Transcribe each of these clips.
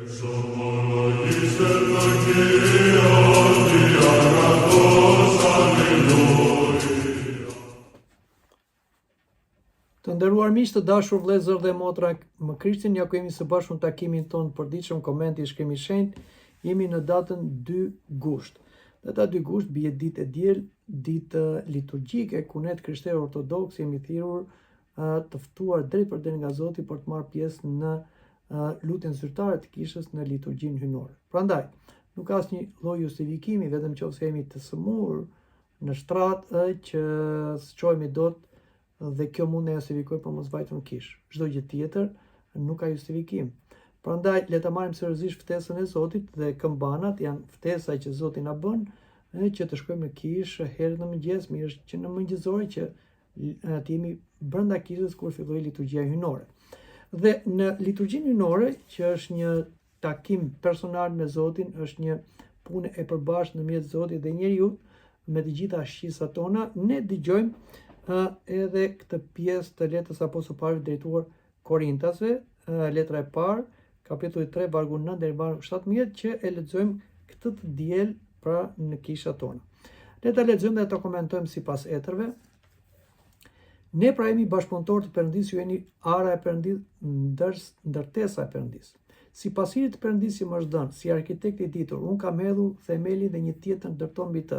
Të nderuar miq, të dashur vëllezër dhe motra më Krishtin, ja ku jemi së bashku në takimin ton përditshëm Komenti i Shkrimit të Shenjtë. Jemi në datën 2 gusht. Data 2 gusht bie ditë e diel, ditë liturgjike ku ne krishterë ortodoks jemi thirrur të ftuar drejt për drejt nga Zoti për të marrë pjesë në lutjen zyrtare të kishës në liturgjinë hyjnore. Prandaj, nuk ka asnjë lloj justifikimi, vetëm nëse jemi të sëmurë në shtrat që s'çojmë dot dhe kjo mund të justifikojë për mos vajtur në kishë. Çdo gjë tjetër nuk ka justifikim. Prandaj le ta marrim seriozisht ftesën e Zotit dhe këmbanat janë ftesa që Zoti na bën që të shkojmë në kishë herët në mëngjes, mirë është që në mëngjesore që të jemi brenda kishës kur filloi liturgjia hyjnore. Dhe në liturgjinë hyjnore, që është një takim personal me Zotin, është një punë e përbashkët ndërmjet Zotit dhe njeriu, me të gjitha shqisat tona, ne dëgjojmë edhe këtë pjesë të letrës Apostullit Pavlit drejtuar Korintasve, letra e parë, kapitulli 3, vargu 9 deri vargu 17, që e lexojmë këtë të diel pra në kishat tona. Le ta lexojmë dhe ta komentojmë sipas etërve. Ne pra jemi bashkëpunëtorë të Perëndisë, ju jeni ara e Perëndisë, ndërtesa e Perëndisë. Si pasiri të Perëndisë që më është dhënë, si arkitekt i ditur, unë kam hedhur themelin dhe një tjetër ndërton mbi të.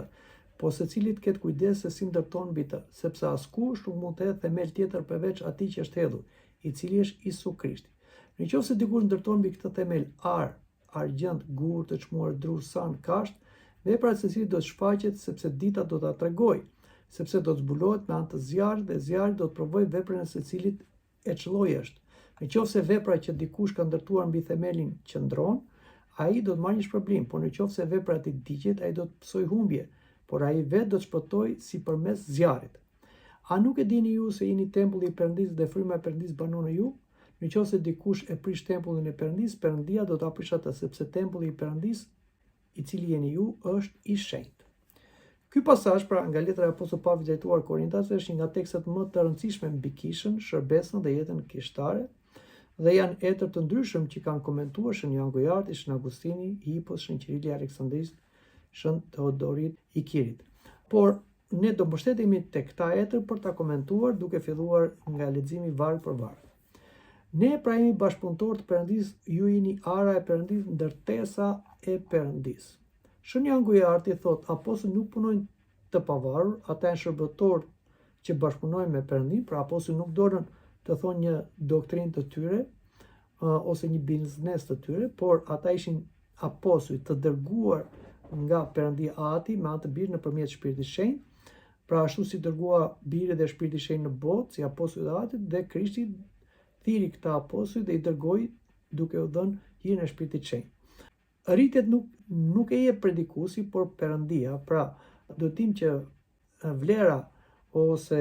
Po secili të ketë kujdes se si ndërton mbi të, sepse askush nuk mund të hedhë themel tjetër përveç atij që është hedhur, i cili është Isu Krishti. Nëse dikush ndërton mbi këtë themel argjend, gur, të çmuar, drur, san, kasht, vepra e secilit do të shfaqet sepse dita do ta tregojë, sepse do të zbulohet me anë të zjarrit dhe zjarri do të provojë veprën e secilit e ç'lloj është. Nëse vepra që dikush ka ndërtuar mbi themelin qëndron, ai do të marrë një shpërblim, por nëse vepra e tij digjet, ai do të pësojë humbje, por ai vetë do të shpëtojë sipërmes zjarrit. A nuk e dini ju se jeni tempulli i Perëndisë dhe fryma e Perëndisë banon në ju? Nëse dikush e prish tempullin e Perëndisë, Perëndia do ta aprish atë, sepse tempulli i Perëndisë, i cili jeni ju, është i shenjtë. Ky pasazh pra nga letra e Apostullit Pavlit drejtuar Korintasve është një nga tekstet më të rëndësishme mbi kishën, shërbesën dhe jetën kishtare, dhe janë etër të ndryshëm që kanë komentuar Shën Jan Gojarti, Shën Agustini, Hipos, Shën Qirili Aleksandris, Shën Teodorit i Kirit. Por ne do mbështetemi tek këta etër për ta komentuar duke filluar nga leximi varg për varg. Ne pra jemi bashkëpunëtorë të Perëndisë, ju jeni ara e Perëndisë, ndërtesa e Perëndisë. Shën Jan Gojarti thot, apostujt nuk punojnë të pavarur, ata janë shërbëtorë që bashkëpunojnë me Perëndin, pra apostujt nuk donën të thonë një doktrinë të tyre ose një biznes të tyre, por ata ishin apostujt të dërguar nga Perëndia Ati me anë të Birit nëpërmjet Shpirtit Shenjtë. Pra ashtu si dërgua Biri dhe Shpirti Shenjtë në botë si apostujt e Atit, dhe Krishti thiri këta apostujt dhe i dërgoi duke u dhënë hirin e Shpirtit Shenjtë. Rritet nuk e jep predikuesi, por Perëndia. Pra, do të dim që vlera ose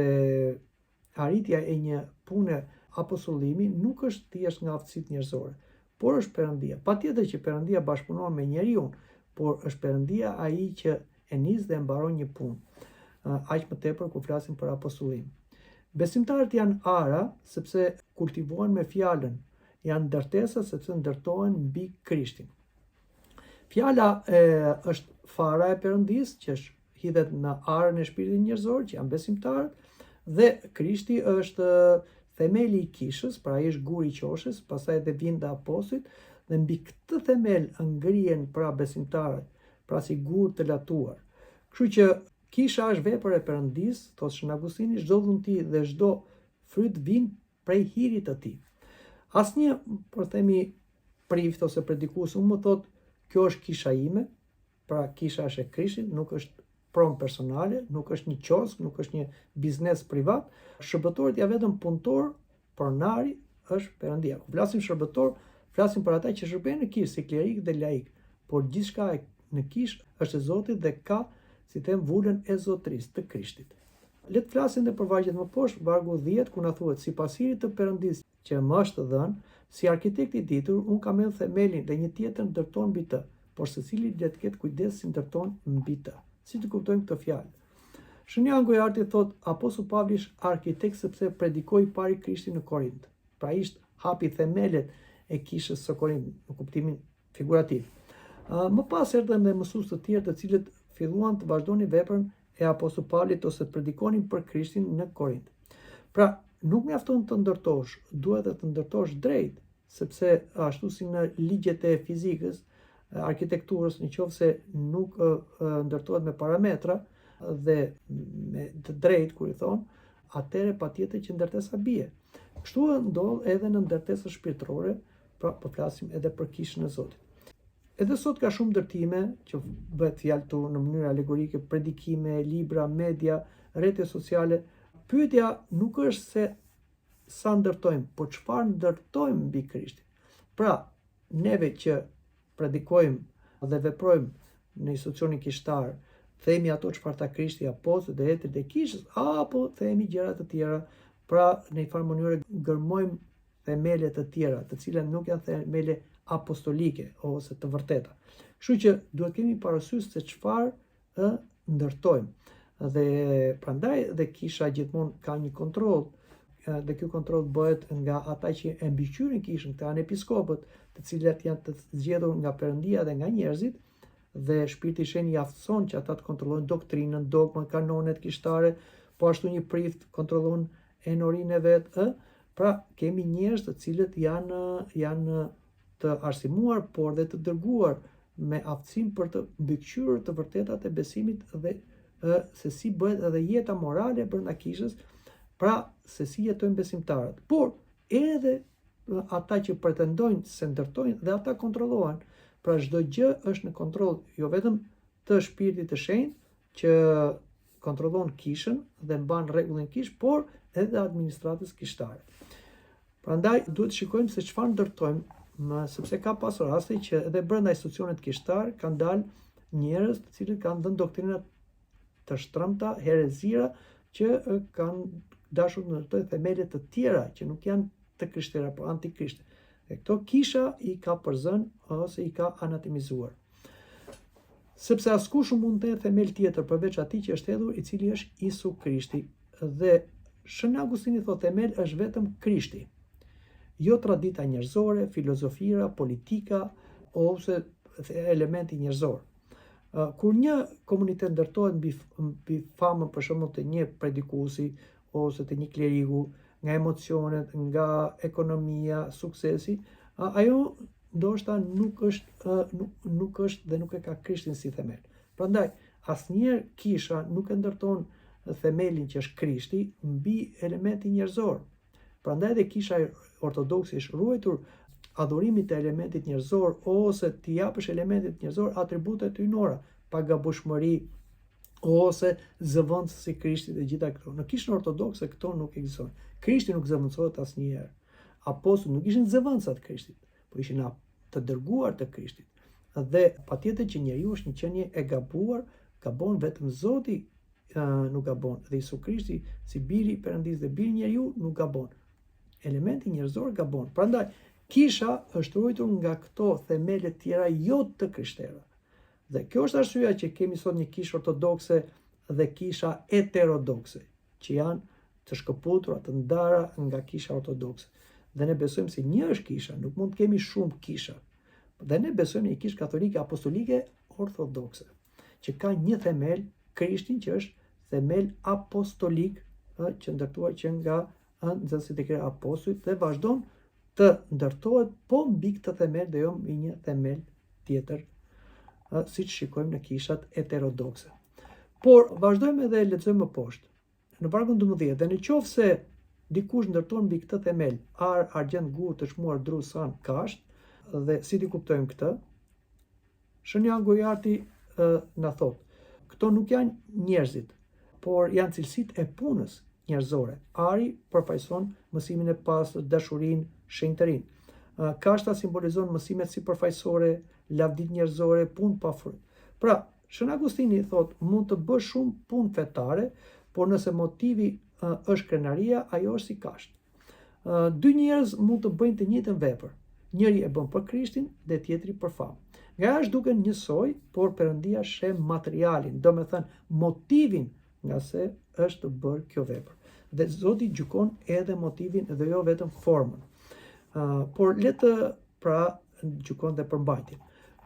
arritja e një pune apostollimi nuk është thjesht nga aftësitë njerëzore, por është Perëndia. Patjetër që Perëndia bashkëpunon me njeriu, por është Perëndia ai që e nis dhe mbaron një punë. Aq më tepër kur flasim për apostullim. Besimtarët janë ara sepse kultivohen me fjalën, janë ndërtesa sepse ndërtohen mbi Krishtin. Fjala është fara e Perëndisë që hidhet në arën e shpirtit njerëzor, që janë besimtarët, dhe Krishti është themeli i kishës, pra ai është guri i qoshës, pastaj edhe vijnë dhe apostujt, dhe mbi këtë themel ngrihen pra besimtarët, pra si gur të latuar. Kështu që kisha është vepër e Perëndisë, thot Shën Agustini, çdo dhunti dhe çdo fryt vijnë prej hirit të tij. Asnjë, por themi, prift ose predikues më thot, kjo është kisha ime, pra kisha është e Krishtit, nuk është pronë personale, nuk është një qosk, nuk është një biznes privat. Shërbëtorët janë vetëm punëtor, pronari është Perëndia. Kur flasim shërbëtor, flasim për ata që shërbejnë në kishë, si klerik dhe laik, por gjithçka në kishë është e Zotit dhe ka, si them, vullën e zotërisë të Krishtit. Le të flasim edhe për vargjet më poshtë, vargu 10, ku na thuhet, si pasiri të Perëndisë që më është dhënë, si arkitekt i ditur, unë kam hedhur themelin dhe një tjetër ndërton mbi të, por secili le të ketë kujdes si ndërton mbi të. Si të kuptojmë këtë fjalë? Shën Jan Gojarti thot, Apostulli Pavli është arkitekt sepse predikoi pari Krishtin në Korint. Pra ishte hapi themelet e kishës së Korint, në kuptimin figurativ. Më pas erdhën dhe mësues të tjerë të cilët filluan të vazhdonin veprën e apostol Pavlit ose të predikonin për Krishtin në Korint. Pra, nuk mjafton të ndërtosh, duhet të ndërtosh drejt, sepse ashtu si në ligjet e fizikës, arkitekturës, nëse nuk ndërtohet me parametra dhe me të drejtë, kur i thon, atëherë patjetër që ndërtesa bie. Kështu ndodh edhe në ndërtesat shpirtërore, pra po flasim edhe për kishën e Zotit. Edhe sot ka shumë ndërtime që bëhet fjalë në mënyrë alegorike, predikime, libra, media, rrjete sociale. Pyetja nuk është se sa ndërtojmë, por çfarë ndërtojmë mbi Krishtin. Pra, neve që predikojmë dhe veprojmë në institucionin kishtar, themi ato çfarë tha Krishti, apostujt dhe hetërit e kishës, apo themi gjëra të tjera, pra në një farë mënyrë gërmojmë themele të tjera, të cilat nuk janë themele apostolike ose të vërteta. Kështu që duhet kemi parasysh se çfarë ndërtojmë. Dhe prandaj dhe kisha gjithmonë ka një kontroll, dhe ky kontroll bëhet nga ata që e mbikëqyrin kishën, këta janë episkopët, të cilët janë të zgjedhur nga Perëndia dhe nga njerëzit, dhe Shpirti i Shenjtë i aftëson që ata të kontrollojnë doktrinën, dogmën, kanonet kishtare, po ashtu një prift kontrollon enorinë e vet, pra kemi njerëz të cilët janë të arsimuar, por dhe të dërguar me aftësinë për të mbikëqyrur të vërtetat e besimit dhe se si bëhet edhe jeta morale brenda kishës, pra se si jetojnë besimtarët. Por edhe ata që pretendojnë se ndërtojnë dhe ata kontrollohen. Pra çdo gjë është në kontroll, jo vetëm të Shpirtit të Shenjtë që kontrollon kishën dhe mban rregullin kishë, por edhe administratës kishtare. Prandaj duhet të shikojmë se çfarë ndërtojmë, sepse ka pasur raste që edhe brenda institucionit kishtar kanë dalë njerëz të cilët kanë dhënë doktrina të shtrëmta, herezira, që kanë dashur të ndërtojnë themele të tjera që nuk janë të krishterë, por antikrishte. Dhe këto kisha i ka përzënë ose i ka anatemizuar. Sepse askush nuk mund të ketë themel tjetër përveç atij që është hedhur, i cili është Isu Krishti. Dhe Shën Augustini thotë themel është vetëm Krishti. Jo tradita njerëzore, filozofira, politika ose elementi njerëzor. Kur një komunitet ndërtohet mbi famën për shembull të një predikuesi ose të një kleriku, nga emocionet, nga ekonomia, suksesi, ajo ndoshta nuk është dhe nuk e ka Krishtin si themel. Prandaj asnjëherë kisha nuk e ndërton themelin që është Krishti mbi elementi njerëzor. Prandaj edhe kisha ortodokse është ruajtur adhurimit të elementit njerëzor ose t'i japësh elementit njerëzor atributet hyjnora, pagabushmëri ose zëvendës si Krishti dhe gjitha këto. Në kishën ortodokse këto nuk ekzistojnë. Krishti nuk zëvendësohet asnjëherë. Apostujt nuk ishin zëvendësa të Krishtit, por ishin të dërguar të Krishtit. Dhe patjetër që njeriu është një qenie e gabuar, gabon vetëm Zoti nuk gabon, dhe Isu Krishti si biri i Perëndisë dhe biri i njeriu nuk gabon. Elementi njerëzor gabon. Prandaj kisha është ruajtur nga këto themele të tjera jo të krishterëve. Dhe kjo është arsyeja që kemi sot një kishë ortodokse dhe kisha heterodokse, që janë të shkëputura, të ndara nga kisha ortodokse. Dhe ne besojmë se një është kisha, nuk mund të kemi shumë kisha. Dhe ne besojmë një kishë katolike apostolike ortodokse, që ka një themel, Krishtin, që është themel apostolik, që ndërtuar që nga nxënësit e këtyre apostujt dhe vazhdon të ndërtohet po mbi këtë themel dhe jo mbi një themel tjetër, siç shikojmë në kishat heterodokse. Por vazhdojmë edhe lexojmë më poshtë. Në vargun 12, dhe në qoftë se dikush ndërton mbi këtë themel ar, argjend, gur, të çmuar, dru, san, kasht, dhe si ti kuptojmë këtë? Shën Jan Gojarti na thotë, këto nuk janë njerëzit, por janë cilësitë e punës njerëzore. Ari përfaqëson mësimin e pastër, dashurinë, shenjtërinë. Kashta simbolizon mësimet sipërfaqësore, lavditë njerëzore, punë pa fryt. Pra, Shën Agustini thotë, mund të bësh shumë punë fetare, por nëse motivi është krenaria, ajo është si kasht. Dy njerëz mund të bëjnë të njëjtën vepër. Njëri e bën për Krishtin dhe tjetri për famë. Nga jashtë duken njësoj, por Perëndia sheh materialin, domethënë motivin nga se është të bërë kjo vepër. Dhe Zoti gjykon edhe motivin dhe jo vetëm formën. Por le të pra gjykon dhe për mbajtjen.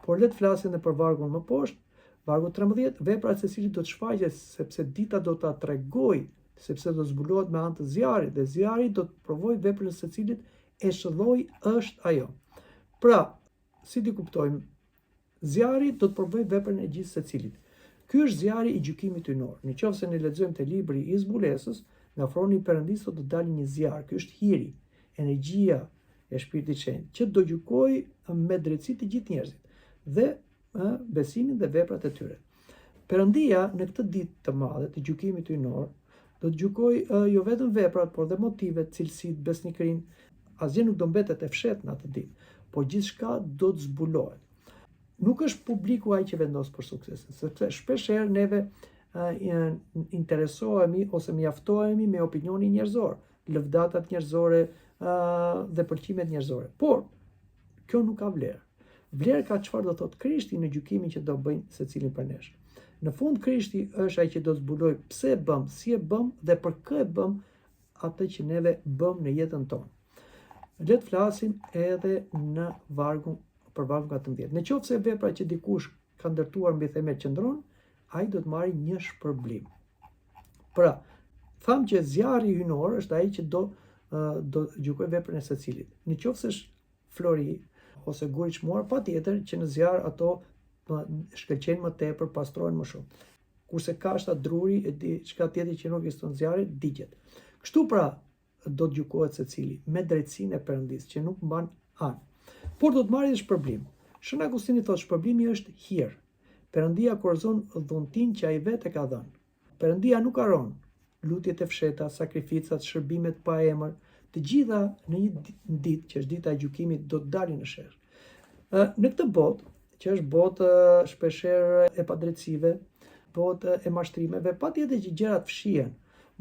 Por le të flasim edhe për vargun më poshtë. Vargu 13, vepra e secilit do të shfaqet sepse dita do ta tregojë, sepse do zbulohet me anë të zjarrit dhe zjarri do të provojë veprën e secilit e ç'lloj është ajo. Pra, si ti kuptojmë, zjarri do të provojë veprën e gjithë secilit. Ky është zjarri i gjykimit hyjnor. Nëse ne lexojmë te libri i zbulesës, nga froni i Perëndisë do të dalë një zjarr. Ky është hiri, energjia e Shpirtit të Shenjtë, që do gjykojë me drejtësi të gjithë njerëzit dhe besimin dhe veprat e tyre. Perëndia në këtë ditë të madhe të gjykimit hyjnor do të gjykojë jo vetëm veprat, por dhe motivet, cilësitë, besnikërinë. Asgjë nuk do mbetet e fshehtë në atë ditë, por gjithçka do të zbulohet. Nuk është publiku ai që vendos për suksesin, sepse shpeshherë neve interesohemi ose mjaftohemi me opinionin njerëzor, lëvdatat njerëzore dhe pëlqimet njerëzore. Por kjo nuk ka vlerë. Vlerë ka çfarë do thotë Krishti në gjykimin që do bëjnë secilin për nesh. Në fund Krishti është ai që do zbulojë pse e bëm, si e bëm dhe për kë e bëm atë që neve bëm në jetën tonë. Le të flasim edhe në për vargun 14. Nëse vepra që dikush ka ndërtuar mbi themel qëndron, ai do të marrë një shpërblim. Pra, tham që zjarri hyjnor është ai që do gjykojë veprën e secilit. Nëse është flori ose guri çmuar, patjetër që në zjarr ato shkëlqejnë më tepër, pastrohen më shumë. Kurse kashta, druri e diçka tjetër që nuk ekziston zjarri, digjet. Kështu pra do të gjykohet secili me drejtsinë e Perëndisë që nuk mban anë. Por do të marrë dhe shpërblim. Shën Agustini thotë shpërblimi është hir. Perëndia kurrëzon dhuntin që ai vetë e ka dhënë. Perëndia nuk haron lutjet e fshehta, sakrificat, shërbimet pa emër, të gjitha në një ditë që është dita e gjykimit do të dalin në sherr. Në këtë botë, që është botë shpeshherë e padrejtësive, botë e mashtrimeve, patjetër që gjërat fshihen.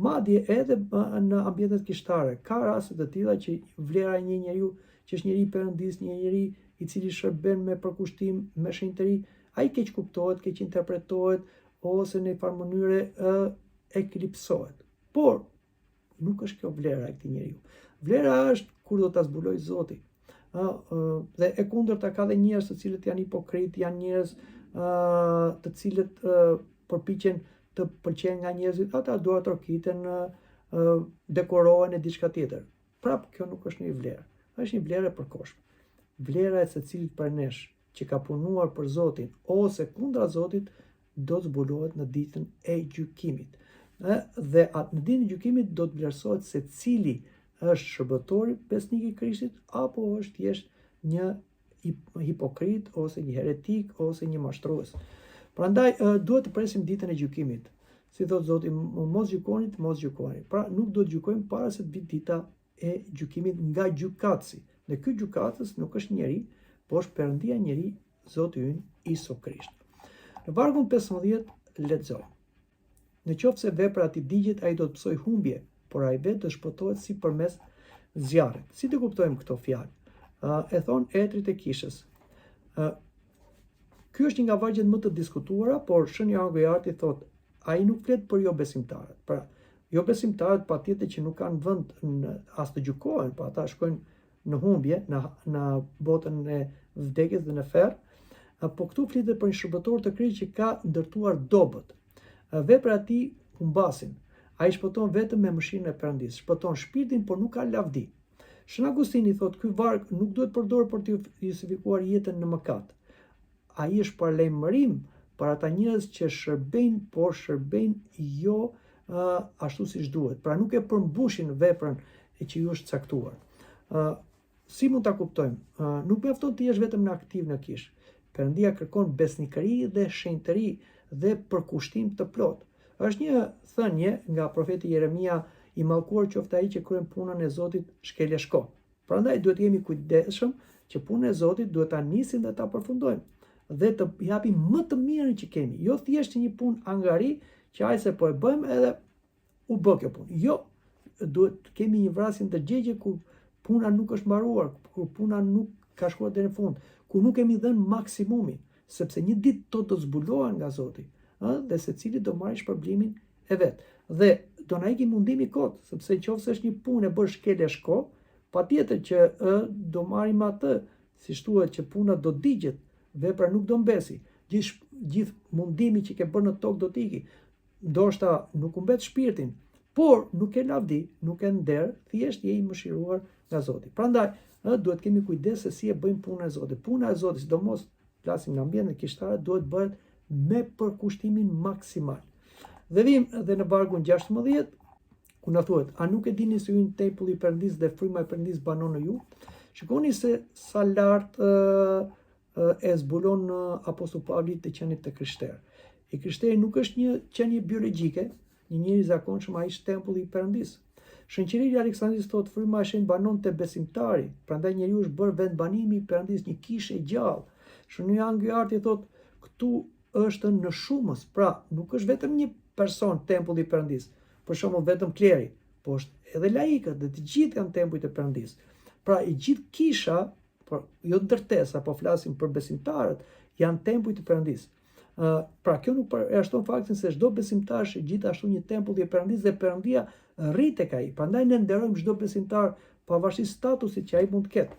Madje edhe në ambientet kishtare ka raste të tilla që vlera e një njeriu që është njeri perëndis, një njeri i cili shërben me përkushtim, me shenjtëri, ai keq kuptohet, keq interpretohet ose në një farë mënyre eklipsohet. Por nuk është kjo vlera e këtij njeriu. Vlera është kur do ta zbuloj Zoti. Dhe e kundërta ka dhe njerëz të cilët janë hipokrit, janë njerëz të cilët përpiqen të pëlqejnë nga njerëzit, ata duan të rokiten, dekorohen e diçka tjetër. Prap kjo nuk është një vlerë. Është një vlerë e përkohshme. Vlera e secilit për nesh që ka punuar për Zotin ose kundra Zotit do të zbulohet në ditën e gjykimit. Dhe në ditën e gjykimit do të vlerësohet se cili është shërbëtori besnik i Krishtit apo është thjesht një hipokrit ose një heretik ose një mashtrues. Prandaj duhet të presim ditën e gjykimit. Si thot Zoti, mos gjykoni. Pra nuk do të gjykojmë para se të vijë dita e gjykimit nga gjykatësi. Dhe ky gjykatës nuk është njeri, por është Perëndia njeri, Zoti ynë Isu Krisht. Në vargun 15 lexojmë. Nëse vepra e tij digjet, ai do të psoj humbje, por ai vetë do shpëtohet sipërmes zjarrit. Si të kuptojmë këto fjalë? E thon etrit e kishës. Ky është një nga vargjet më të diskutuara, por Shën Johan Gojarti thotë, ai nuk flet për jo besimtarët. Pra, jo besimtarët patjetër që nuk kanë vend as të gjykohen, pa ata shkojnë në humbje, në botën e vdekjes dhe në ferr. Po këtu flitet për një shërbëtor të Krishtit që ka ndërtuar dobët. Veprat e tij humbasin. Ai shpëton vetëm me mëshirën e Perëndisë, shpëton shpirtin, por nuk ka lavdi. Shën Agustini thotë ky varg nuk duhet përdorur për të justifikuar jetën në mëkat. Ai është paralajmërim për ata njerëz që shërbejnë, por shërbejnë jo ashtu siç duhet. Pra nuk e përmbushin veprën që ju është caktuar. Si mund ta kuptojmë? Nuk mjafton të jesh vetëm në aktiv në kish. Perëndia kërkon besnikëri dhe shenjtëri dhe përkushtim të plotë. Është një thënie nga profeti Jeremia, i mallkuar qoftë ai që kryen punën e Zotit shkelje shko. Prandaj duhet të jemi kujdesshëm që punën e Zotit duhet ta nisim dhe ta përfundojmë dhe të japim më të mirën që kemi. Jo thjesht një punë angari që ai se po e bëjmë edhe u bë kjo punë. Jo, duhet të kemi një vrasje ndërgjegje ku puna nuk është mbaruar, ku puna nuk ka shkuar deri në fund, ku nuk kemi dhënë maksimumin, sepse një ditë to do zbulohen nga Zoti, dhe secili do marrë shpërblimin e vet. Dhe do na ikë mundimi kot, sepse nëse është një punë e bërë shkelje shko, patjetër që do marrim atë, si thuhet që puna do digjet, vepra nuk do mbesi. Gjithë mundimi që ke bërë në tokë do t'iki. Ndoshta nuk u mbet shpirtin, por nuk e lavdi, nuk e nder, thjesht je i mëshiruar nga Zoti. Prandaj, duhet kemi kujdes se si e bëjmë punën e Zotit. Puna e Zotit, sidomos flasim në ambientin kishtare, duhet bëhet me përkushtimin maksimal. Dhe vim edhe në vargun 16, ku na thuhet, a nuk e dini se ju në tempulli i Perëndis dhe fryma e Perëndis banon në ju? Shikoni se sa lart e zbulon Apostull Pavli të qenit të krishterë. I krishteri nuk është një qenie biologjike, një njeri zakonshëm, ai është tempulli i Perëndis. Shënqëria e Aleksandris thotë fryma e shenjtë banon te besimtari, prandaj njeriu është bërë vendbanimi i Perëndis, një kishë e gjallë. Shënia Angyarti thotë këtu është në shumës, pra nuk është vetëm një person tempulli i Perëndis, për shembull vetëm kleri, po është edhe laikët dhe të gjithë janë tempujt e Perëndis. Pra i gjithë kisha, jo ndërtesa, po flasim për besimtarët, janë tempujt e Perëndis. Pra kjo nuk përjashton faktin se çdo besimtar është gjithashtu një tempull i Perëndis dhe Perëndia rrit tek ai. Prandaj ne nderojmë çdo besimtar pavarësisht statusit që ai mund të ketë.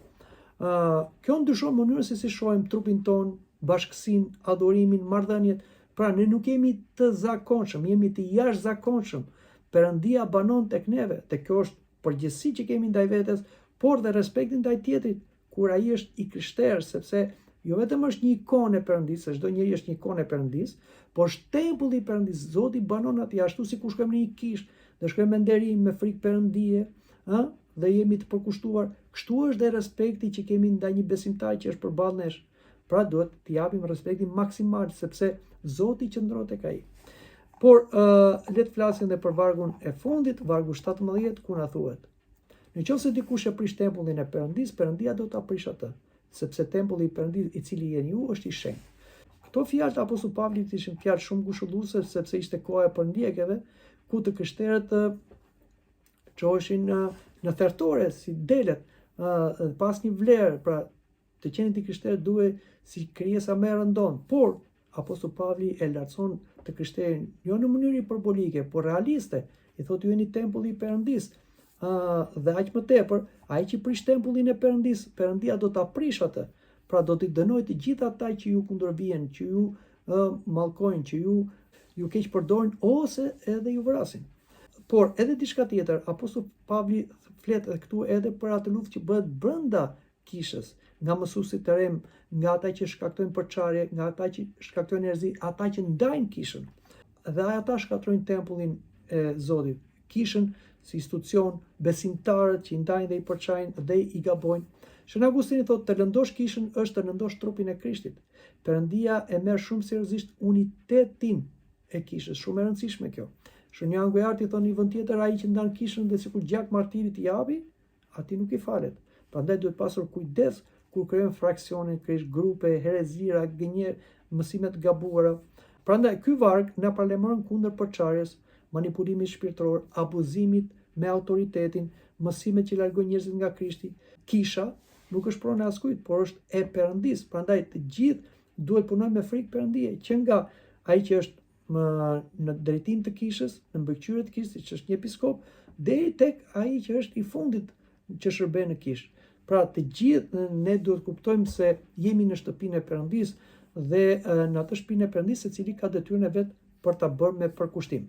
Kjo ndryshon mënyrën se si shohim trupin ton, bashkësinë, adhurimin, marrëdhëniet. Pra ne nuk jemi të zakonshëm, jemi të jashtëzakonshëm. Perëndia banon tek neve, dhe kjo është përgjegjësi që kemi ndaj vetes, por dhe respektin ndaj tjetrit kur ai është i krishterë, sepse jo vetëm është një ikonë e Perëndis, se çdo njeri është një ikonë e Perëndis, por është tempulli i Perëndis. Zoti banon atij ashtu si kur shkojmë në një kishë, dhe shkojmë me nderim, me frikë Perëndie, dhe jemi të përkushtuar. Kështu është dhe respekti që kemi ndaj një besimtar që është përballë nesh. Pra duhet t'i japim respektin maksimal, sepse Zoti qëndron tek ai. Por le të flasim edhe për vargun e fundit, vargu 17, ku na thuhet: nëse dikush e prish tempullin e Perëndis, Perëndia do ta prish atë, sepse tempulli i Perëndis i cili jeni ju është i shenjtë. Këto fjalë të Apostull Pavlit ishin fjalë shumë ngushëlluese, sepse ishte koha e përndjekjeve ku të krishterët çoheshin në thertore si delet, pas një vlerë, pra të qenit i krishterët duhej si krijesa më e rëndon. Por Apostull Pavli e lartëson të krishterin jo në mënyrë hiperbolike, por realiste. I thotë ju jeni tempulli i Perëndis. Dhe aq më tepër, ai që prish tempullin e Perëndis, Perëndia do ta prish atë. Pra do t'i dënojë të gjithë ata që ju kundërvijnë, që ju mallkojnë, që ju keq përdorin ose edhe ju vrasin. Por edhe diçka tjetër, Apostull Pavli flet këtu edhe për atë luftë që bëhet brenda kishës, nga mësuesit të rem, nga ata që shkaktojnë përçarje, nga ata që shkaktojnë erëzi, ata që ndajnë kishën. Dhe ata shkatërrojnë tempullin e Zotit, kishën si institucion, besimtarët që i ndajnë dhe i përçajnë dhe i gabojnë. Shën Augustini thotë të lëndosh kishën është të lëndosh trupin e Krishtit. Perëndia e merr shumë seriozisht unitetin e kishës, shumë e rëndësishme kjo. Shën Angyarti thonë një vend tjetër, ai që ndan kishën dhe sikur gjak martirit i japi, atij nuk i falet. Prandaj duhet pasur kujdes kur krijojmë fraksione, krijojmë grupe, herezira, gënjer, mësime të gabuara. Prandaj ky varg na parlemëron kundër përçarjes, manipulimit shpirtëror, abuzimit me autoritetin, mësimet që largojnë njerëzit nga Krishti. Kisha nuk është pronë e askujt, por është e Perëndis. Prandaj të gjithë duhet punojnë me frikë Perëndie, që nga ai që është në drejtim të kishës, në mbikëqyrje të kishës, që është një episkop, deri tek ai që është i fundit që shërben në kishë. Pra të gjithë ne duhet kuptojmë se jemi në shtëpinë e Perëndis dhe në atë shtëpinë e Perëndis secili ka detyrën e vet për ta bërë me përkushtim.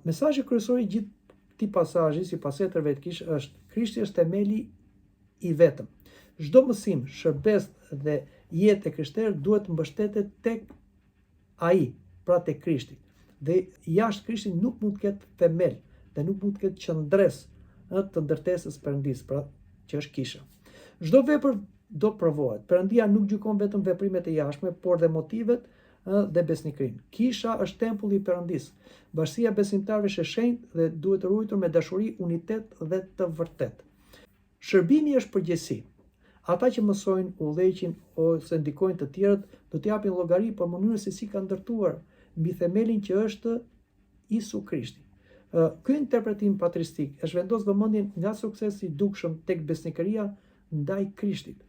Mesazhi kryesor i gjithë këtij pasazhi, si pasetërve të kishë, është Krishti është themeli i vetëm. Çdo mësim, shërbes dhe jetë e krishterë duhet mbështetet tek ai, pra tek Krishti. Dhe jashtë Krishtit nuk mund të ketë themel dhe nuk mund të ketë qëndres të ndërtesës Perëndis, pra që është kisha. Çdo vepër do provohet. Perëndia nuk gjykon vetëm veprimet e jashtme, por dhe motivet dhe besnikrinë. Kisha është tempulli i Perëndis. Bashkësia e besimtarëve është e shenjtë dhe duhet ruajtur me dashuri, unitet dhe të vërtetë. Shërbimi është përgjegjësi. Ata që mësojnë, udhëheqin ose ndikojnë të tjerët do të japin llogari për mënyrën se si kanë ndërtuar mbi themelin që është Isu Krishti. Ky interpretim patristik është vendos vëmendjen nga suksesi i dukshëm tek besnikëria ndaj Krishtit.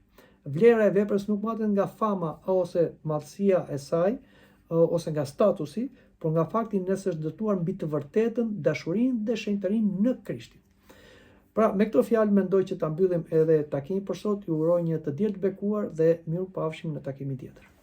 Vlera e veprës nuk matet nga fama ose madhësia e saj ose nga statusi, por nga fakti nëse është ndërtuar mbi të vërtetën, dashurinë dhe shenjtërinë në Krishtin. Pra, me këto fjalë mendoj që ta mbyllim edhe takimin për sot. Ju uroj një të diel të bekuar dhe mirupafshim në takimin tjetër.